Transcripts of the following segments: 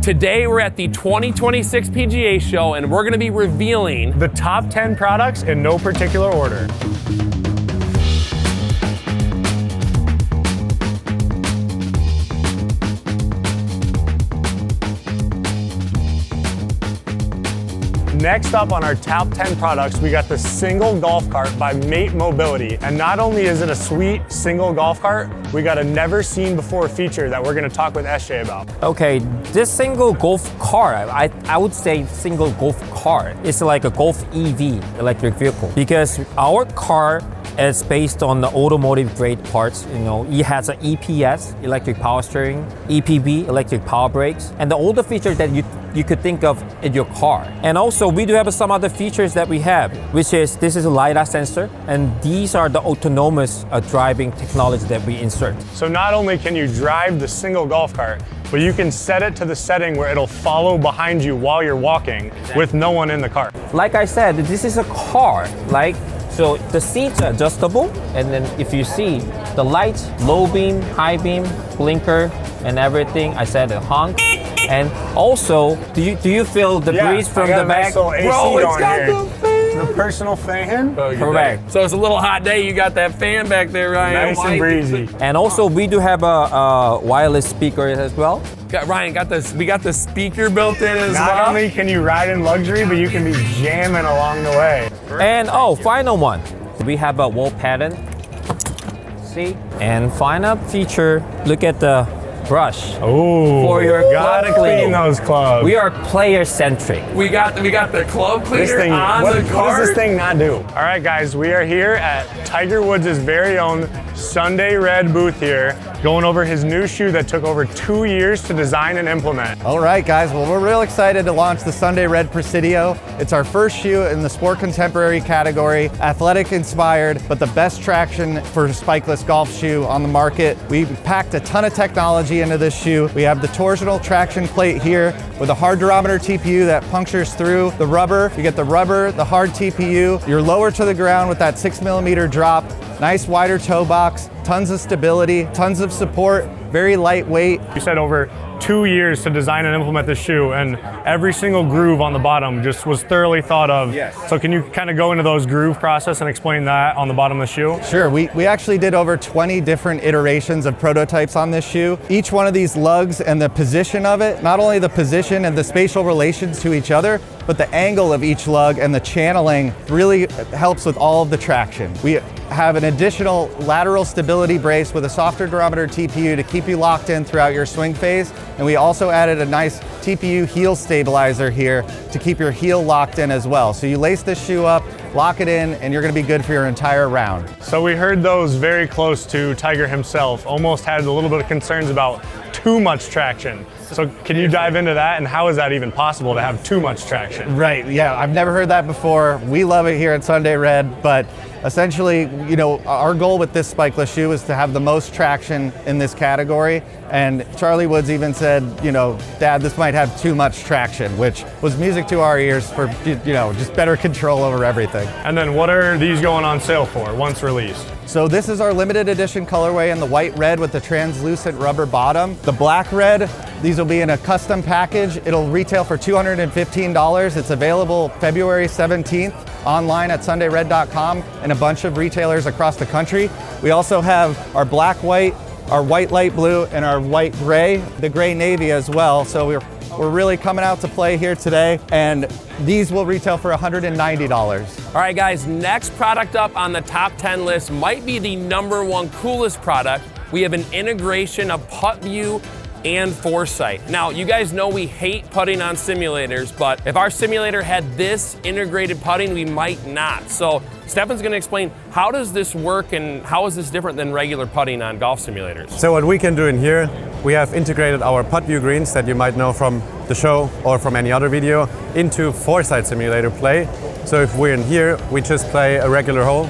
Today we're at the 2026 PGA Show and we're gonna be revealing the top 10 products in no particular order. Next up on our top 10 products, we got the single golf cart by Mate Mobility. And not only is it a sweet single golf cart, we got a never seen before feature that we're gonna talk with SJ about. Okay, this single golf cart, I would say single golf cart, it's like a golf EV, electric vehicle. Because our car is based on the automotive grade parts. You know, it has an EPS, electric power steering, EPB, electric power brakes, and all the features that you could think of in your car. And also we do have some other features that we have, which is this is a LiDAR sensor, and these are the autonomous driving technology that we insert. So not only can you drive the single golf cart, but you can set it to the setting where it'll follow behind you while you're walking with no one in the car. Like I said, this is a car, like, so the seats are adjustable, and then if you see the lights, low beam, high beam, blinker, and everything, I said a honk. And also, do you feel the breeze from the back? Bro, it's got the personal fan. Correct. So it's a little hot day, you got that fan back there, Ryan. Nice and breezy. And also we do have a wireless speaker as well. Ryan, we got the speaker built in as well. Not only can you ride in luxury, but you can be jamming along the way. And final one, we have a wall pattern. See? And final feature, look at the brush. Oh, for your gotta clean those clubs. We are player centric. We got the club cleaner on the cart. What does this thing not do? All right, guys, we are here at Tiger Woods' very own Sunday Red booth here, going over his new shoe that took over 2 years to design and implement. All right, guys, well, we're real excited to launch the Sunday Red Presidio. It's our first shoe in the sport contemporary category, athletic inspired, but the best traction for spikeless golf shoe on the market. We packed a ton of technology into this shoe. We have the torsional traction plate here with a hard durometer TPU that punctures through the rubber. You get the rubber, the hard TPU. You're lower to the ground with that 6mm drop. Nice wider toe box, tons of stability, tons of support, very lightweight. You said over 2 years to design and implement this shoe, and every single groove on the bottom just was thoroughly thought of. Yes. So can you kind of go into those groove process and explain that on the bottom of the shoe? Sure, we actually did over 20 different iterations of prototypes on this shoe. Each one of these lugs and the position of it, not only the position and the spatial relations to each other, but the angle of each lug and the channeling really helps with all of the traction. We have an additional lateral stability brace with a softer durometer TPU to keep you locked in throughout your swing phase. And we also added a nice TPU heel stabilizer here to keep your heel locked in as well. So you lace this shoe up, lock it in, and you're gonna be good for your entire round. So we heard those very close to Tiger himself, almost had a little bit of concerns about too much traction. So can you dive into that, and how is that even possible to have too much traction? Right, yeah, I've never heard that before. We love it here at Sunday Red, but essentially, you know, our goal with this spikeless shoe is to have the most traction in this category. And Charlie Woods even said, you know, Dad, this might have too much traction, which was music to our ears for, you know, just better control over everything. And then what are these going on sale for once released? So this is our limited edition colorway in the white red with the translucent rubber bottom. The black red, these will be in a custom package. It'll retail for $215. It's available February 17th online at sundayred.com and a bunch of retailers across the country. We also have our black white, our white light blue, and our white gray, the gray navy as well. So we're really coming out to play here today, and these will retail for $190. All right, guys, next product up on the top 10 list might be the #1 coolest product. We have an integration of putt view and foresight. Now, you guys know we hate putting on simulators, but if our simulator had this integrated putting, we might not. So Stefan's gonna explain, how does this work and how is this different than regular putting on golf simulators? So what we can do in here, we have integrated our putt view greens that you might know from the show or from any other video into foresight simulator play. So if we're in here, we just play a regular hole,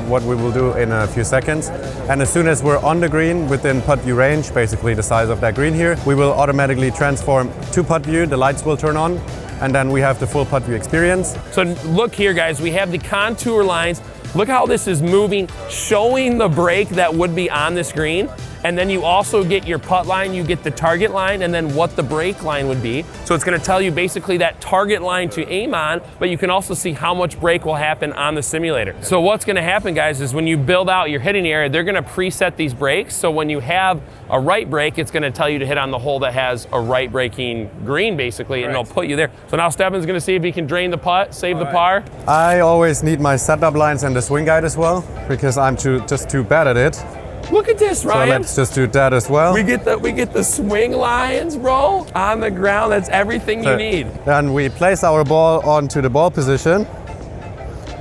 what we will do in a few seconds. And as soon as we're on the green within putt view range, basically the size of that green here, we will automatically transform to putt view, the lights will turn on, and then we have the full putt view experience. So look here, guys, we have the contour lines. Look how this is moving, showing the break that would be on this green. And then you also get your putt line, you get the target line, and then what the break line would be. So it's gonna tell you basically that target line to aim on, but you can also see how much break will happen on the simulator. So what's gonna happen, guys, is when you build out your hitting area, they're gonna preset these breaks. So when you have a right break, it's gonna tell you to hit on the hole that has a right breaking green, basically, and it'll put you there. So now Stefan's gonna see if he can drain the putt, save the par. I always need my setup lines and the swing guide as well, because I'm just too bad at it. Look at this, Ryan. So let's just do that as well. We get the swing lines, bro, on the ground. That's everything you need. Then we place our ball onto the ball position,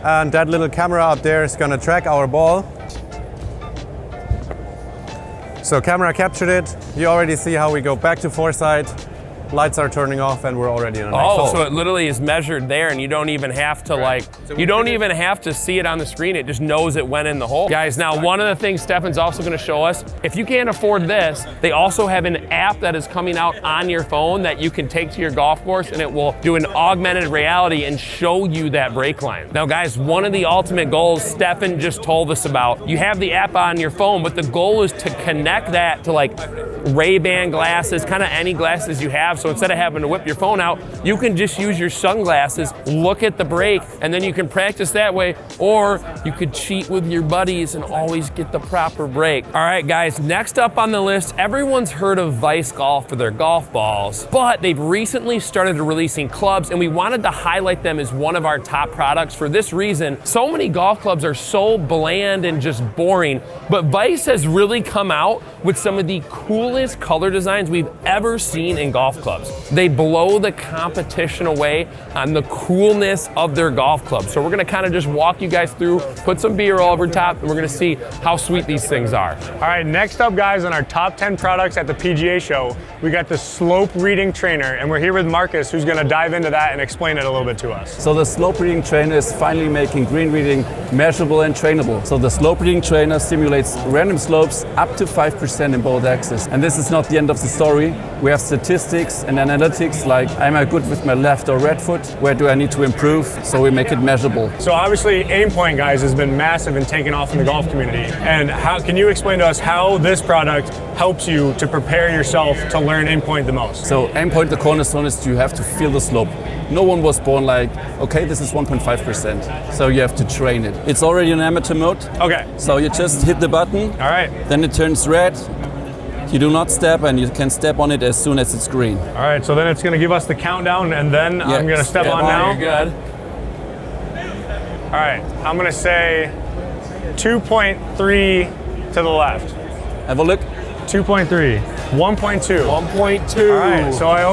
and that little camera up there is gonna track our ball. So camera captured it. You already see how we go back to foresight. Lights are turning off and we're already in the next hole. So it literally is measured there and you don't even have to you don't even have to see it on the screen. It just knows it went in the hole. Guys, now one of the things Stefan's also gonna show us, if you can't afford this, they also have an app that is coming out on your phone that you can take to your golf course and it will do an augmented reality and show you that break line. Now guys, one of the ultimate goals Stefan just told us about, you have the app on your phone, but the goal is to connect that to like Ray-Ban glasses, kind of any glasses you have. So instead of having to whip your phone out, you can just use your sunglasses, look at the break, and then you can practice that way, or you could cheat with your buddies and always get the proper break. All right, guys, next up on the list, everyone's heard of Vice Golf for their golf balls, but they've recently started releasing clubs, and we wanted to highlight them as one of our top products for this reason. So many golf clubs are so bland and just boring, but Vice has really come out with some of the coolest color designs we've ever seen in golf clubs. They blow the competition away on the coolness of their golf clubs. So we're gonna kind of just walk you guys through, put some B-roll over top, and we're gonna see how sweet these things are. All right, next up, guys, on our top 10 products at the PGA Show, we got the slope reading trainer, and we're here with Marcus, who's gonna dive into that and explain it a little bit to us. So the slope reading trainer is finally making green reading measurable and trainable. So the slope reading trainer simulates random slopes up to 5% in both axes. And this is not the end of the story. We have statistics and analytics like, am I good with my left or right foot? Where do I need to improve? So we make it measurable. So obviously aim point, guys, has been massive and taken off in the golf community. And how can you explain to us how this product helps you to prepare yourself to learn aim point the most? So aim point, the cornerstone is you have to feel the slope. No one was born like, okay, this is 1.5%. So you have to train it. It's already in amateur mode. Okay. So you just hit the button. All right. Then it turns red. You do not step, and you can step on it as soon as it's green. All right, so then it's gonna give us the countdown, and then I'm gonna step on now. You're good. All right, I'm gonna say 2.3 to the left. Have a look. 2.3, 1.2. 1.2. All right, so I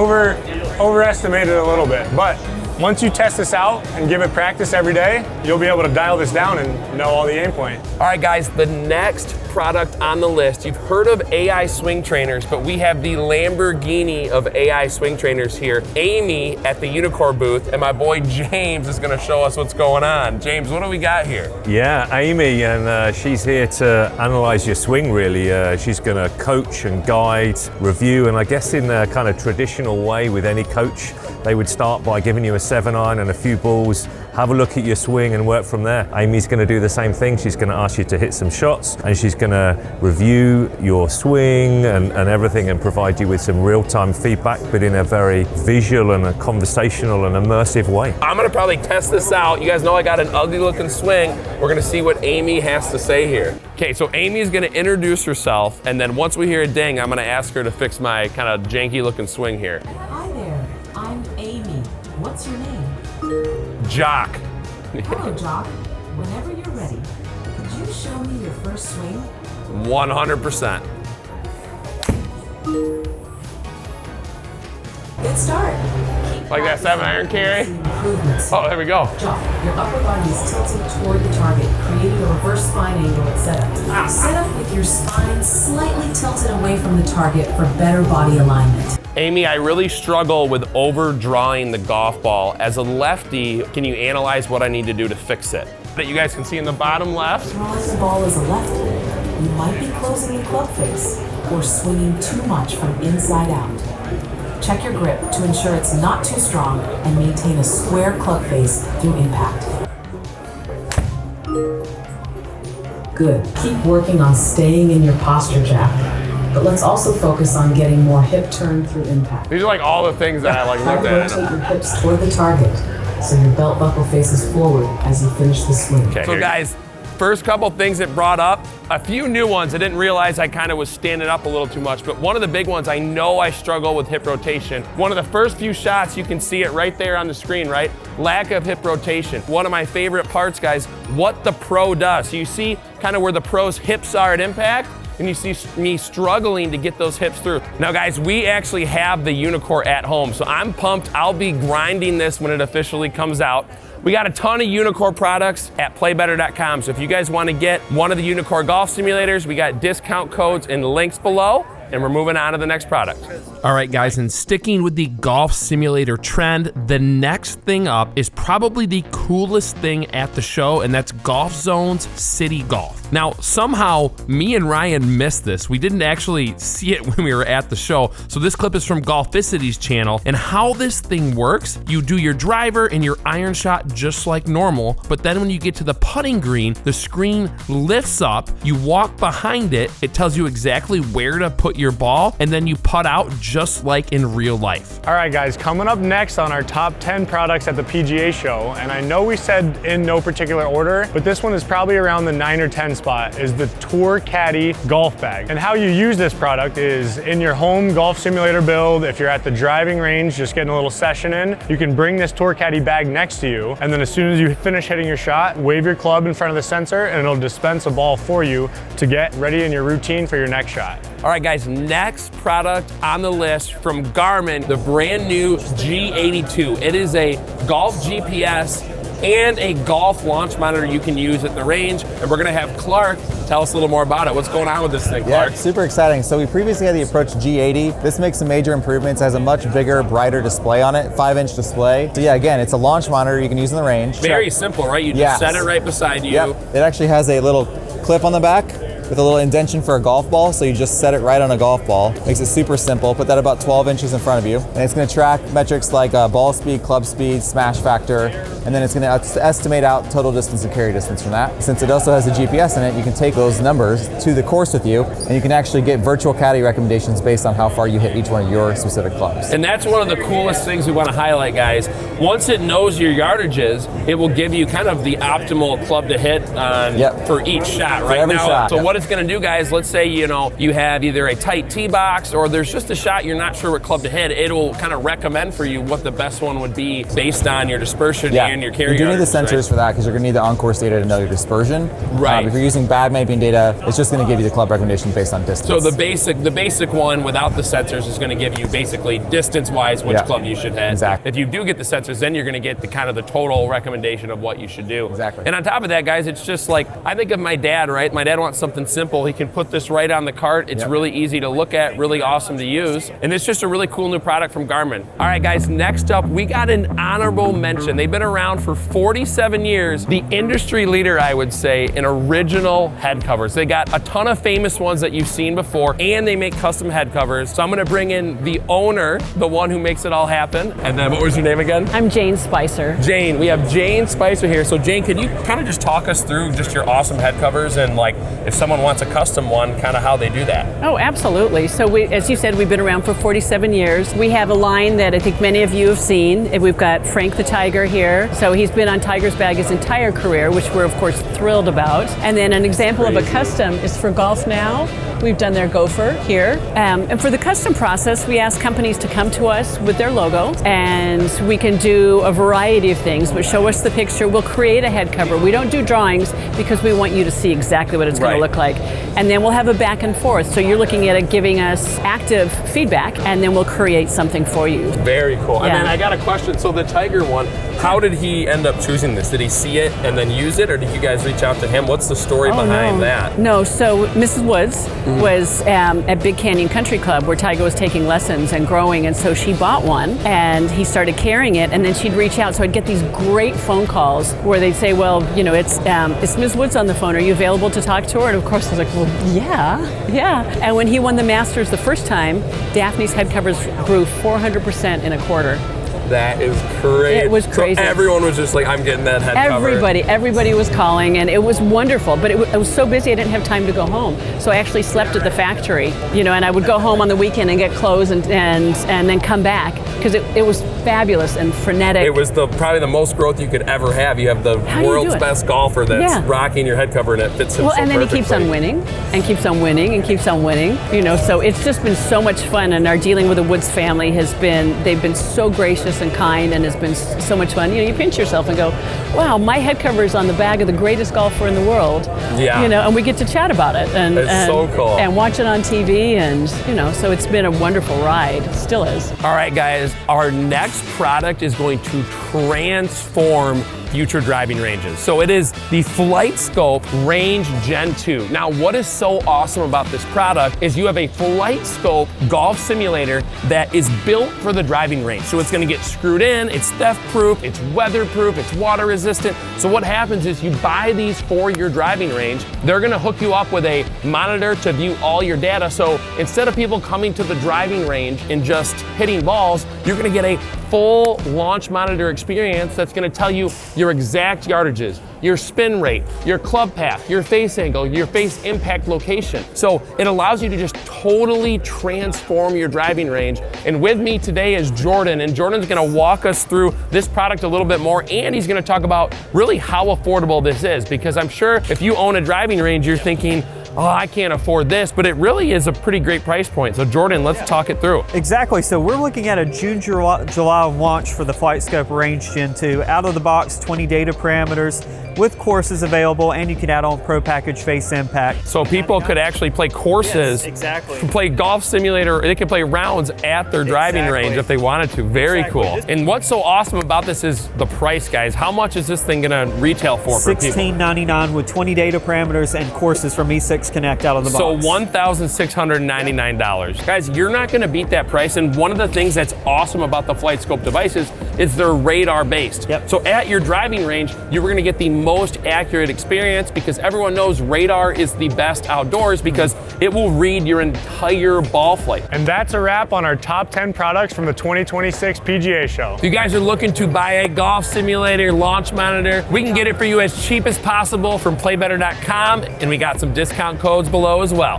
overestimated a little bit, but once you test this out and give it practice every day, you'll be able to dial this down and know all the aim point. All right, guys, the next product on the list, you've heard of AI swing trainers, but we have the Lamborghini of AI swing trainers here. Amy at the Unicorn booth, and my boy James is gonna show us what's going on. James, what do we got here? Yeah, Amy, and she's here to analyze your swing, really. She's gonna coach and guide, review, and I guess in a kind of traditional way with any coach, they would start by giving you a 7-iron and a few balls, have a look at your swing and work from there. Amy's gonna do the same thing. She's gonna ask you to hit some shots, and she's gonna review your swing and everything and provide you with some real-time feedback, but in a very visual and a conversational and immersive way. I'm gonna probably test this out. You guys know I got an ugly looking swing. We're gonna see what Amy has to say here. Okay, so Amy's gonna introduce herself, and then once we hear a ding, I'm gonna ask her to fix my kind of janky looking swing here. Hi there, I'm Amy. What's your name? Jock. Hello, Jock. Whenever you're ready, could you show me your first swing? 100%. Good start. Like that 7-iron carry? Improvements. Oh, there we go. Jock, your upper body is tilted toward the target, creating a reverse spine angle at setup. Set up with your spine slightly tilted away from the target for better body alignment. Amy, I really struggle with overdrawing the golf ball. As a lefty, can you analyze what I need to do to fix it? That you guys can see in the bottom left. Drawing the ball as a lefty, you might be closing the club face or swinging too much from inside out. Check your grip to ensure it's not too strong and maintain a square club face through impact. Good. Keep working on staying in your posture, Jack. But let's also focus on getting more hip turn through impact. These are like all the things that I like looked at. Rotate your hips toward the target so your belt buckle faces forward as you finish the swing. Okay, so guys, first couple things it brought up, a few new ones. I didn't realize I kind of was standing up a little too much, but one of the big ones, I know I struggle with hip rotation. One of the first few shots, you can see it right there on the screen, right? Lack of hip rotation. One of my favorite parts, guys, what the pro does. So you see kind of where the pro's hips are at impact, and you see me struggling to get those hips through. Now guys, we actually have the Unicore at home, so I'm pumped. I'll be grinding this when it officially comes out. We got a ton of Unicore products at PlayBetter.com, so if you guys want to get one of the Unicore golf simulators, we got discount codes and links below, and we're moving on to the next product. All right, guys, and sticking with the golf simulator trend, the next thing up is probably the coolest thing at the show, and that's Golf Zone's City Golf. Now, somehow, me and Ryan missed this. We didn't actually see it when we were at the show, so this clip is from GolfBusters' channel, and how this thing works, you do your driver and your iron shot just like normal, but then when you get to the putting green, the screen lifts up, you walk behind it, it tells you exactly where to put your ball, and then you putt out just like in real life. All right, guys, coming up next on our top 10 products at the PGA Show, and I know we said in no particular order, but this one is probably around the 9 or 10 spot, is the Tour Caddy golf bag. And how you use this product is in your home golf simulator build. If you're at the driving range, just getting a little session in, you can bring this Tour Caddy bag next to you, and then as soon as you finish hitting your shot, wave your club in front of the sensor, and it'll dispense a ball for you to get ready in your routine for your next shot. All right, guys, next product on the list from Garmin, the brand new G82. It is a golf GPS and a golf launch monitor you can use at the range. And we're gonna have Clark tell us a little more about it. What's going on with this thing, Clark? Yeah, super exciting. So we previously had the Approach G80. This makes some major improvements. It has a much bigger, brighter display on it, 5-inch display. So yeah, again, it's a launch monitor you can use in the range. Very simple, right? You just set it right beside you. Yep. It actually has a little clip on the back with a little indentation for a golf ball, so you just set it right on a golf ball. Makes it super simple. Put that about 12 inches in front of you, and it's going to track metrics like ball speed, club speed, smash factor, and then it's going to estimate out total distance and carry distance from that. Since it also has a GPS in it, you can take those numbers to the course with you, and you can actually get virtual caddy recommendations based on how far you hit each one of your specific clubs. And that's one of the coolest things we want to highlight, guys. Once it knows your yardages, it will give you kind of the optimal club to hit on for each shot, right? For every shot. So what it's going to do, guys, let's say you have either a tight tee box or there's just a shot you're not sure what club to hit. It'll kind of recommend for you what the best one would be based on your dispersion and your carry. You do need the sensors for that because you're going to need the on-course data to know your dispersion. Right. If you're using bad mapping data, it's just going to give you the club recommendation based on distance. So the basic one without the sensors is going to give you basically distance-wise which club you should hit. Exactly. If you do get the sensors, then you're going to get the kind of the total recommendation of what you should do. Exactly. And on top of that, guys, it's just like, I think of my dad, right? My dad wants something simple. He can put this right on the cart. It's really easy to look at, really awesome to use. And it's just a really cool new product from Garmin. All right, guys, next up, we got an honorable mention. They've been around for 47 years. The industry leader, I would say, in original head covers. They got a ton of famous ones that you've seen before, and they make custom head covers. So I'm gonna bring in the owner, the one who makes it all happen. And then what was your name again? I'm Jane Spicer. Jane, we have Jane Spicer here. So Jane, could you kind of just talk us through just your awesome head covers and like if someone wants a custom one, kind of how they do that? Oh, absolutely. So we, as you said, we've been around for 47 years. We have a line that I think many of you have seen. We've got Frank the Tiger here. So he's been on Tiger's bag his entire career, which we're of course thrilled about. And then an example of a custom is for Golf Now. We've done their gopher here. And for the custom process, we ask companies to come to us with their logo, and we can do a variety of things, but show us the picture. We'll create a head cover. We don't do drawings because we want you to see exactly what it's going to look like. And then we'll have a back and forth. So you're looking at it, giving us active feedback, and then we'll create something for you. Very cool. Yeah. And then I got a question. So the Tiger one, how did he end up choosing this? Did he see it and then use it, or did you guys reach out to him? What's the story behind that? No, so Mrs. Woods was at Big Canyon Country Club where Tiger was taking lessons and growing, and so she bought one and he started carrying it, and then she'd reach out. So I'd get these great phone calls where they'd say, well, you know, it's Ms. Woods on the phone. Are you available to talk to her? And of course I was like, well, yeah. And when he won the Masters the first time, Daphne's head covers grew 400% in a quarter. That is crazy. It was crazy. So everyone was just like, I'm getting that head cover. Everybody was calling, and it was wonderful. But I was so busy, I didn't have time to go home. So I actually slept at the factory, and I would go home on the weekend and get clothes and then come back because it was fabulous and frenetic. It was probably the most growth you could ever have. You have the world's best golfer that's rocking your head cover, and it fits him so and then perfectly. he keeps on winning and keeps on winning and keeps on winning. So it's just been so much fun, and our dealing with the Woods family they've been so gracious and kind, and it's been so much fun. You pinch yourself and go, wow, my head cover is on the bag of the greatest golfer in the world. Yeah. And we get to chat about it and it's so cool. And watch it on TV, and so it's been a wonderful ride. It still is. All right, guys, our next product is going to transform future driving ranges. So it is the Flight Scope Range Gen 2. Now, what is so awesome about this product is you have a Flight Scope golf simulator that is built for the driving range. So it's gonna get screwed in, it's theft-proof, it's weatherproof, it's water resistant. So what happens is you buy these for your driving range, they're gonna hook you up with a monitor to view all your data. So instead of people coming to the driving range and just hitting balls, you're gonna get a full launch monitor experience that's gonna tell you your exact yardages, your spin rate, your club path, your face angle, your face impact location. So it allows you to just totally transform your driving range. And with me today is Jordan, and Jordan's gonna walk us through this product a little bit more, and he's gonna talk about really how affordable this is, because I'm sure if you own a driving range, you're thinking, oh, I can't afford this, but it really is a pretty great price point. So Jordan, let's talk it through. Exactly, so we're looking at a June, July launch for the Flight Scope Range Gen 2. Out of the box, 20 data parameters with courses available, and you can add on Pro Package Face Impact. So people could actually play courses, exactly. Play golf simulator, they could play rounds at their driving range if they wanted to. Very cool. And what's so awesome about this is the price, guys. How much is this thing gonna retail for people? $16.99 with 20 data parameters and courses from E6 Connect out of the box. So $1,699. Guys, you're not gonna beat that price, and one of the things that's awesome about the Flight Scope devices is they're radar based. Yep. So at your driving range, you're gonna get the most accurate experience, because everyone knows radar is the best outdoors because it will read your entire ball flight. And that's a wrap on our top 10 products from the 2026 PGA Show. If you guys are looking to buy a golf simulator launch monitor, we can get it for you as cheap as possible from PlayBetter.com, and we got some discount codes below as well.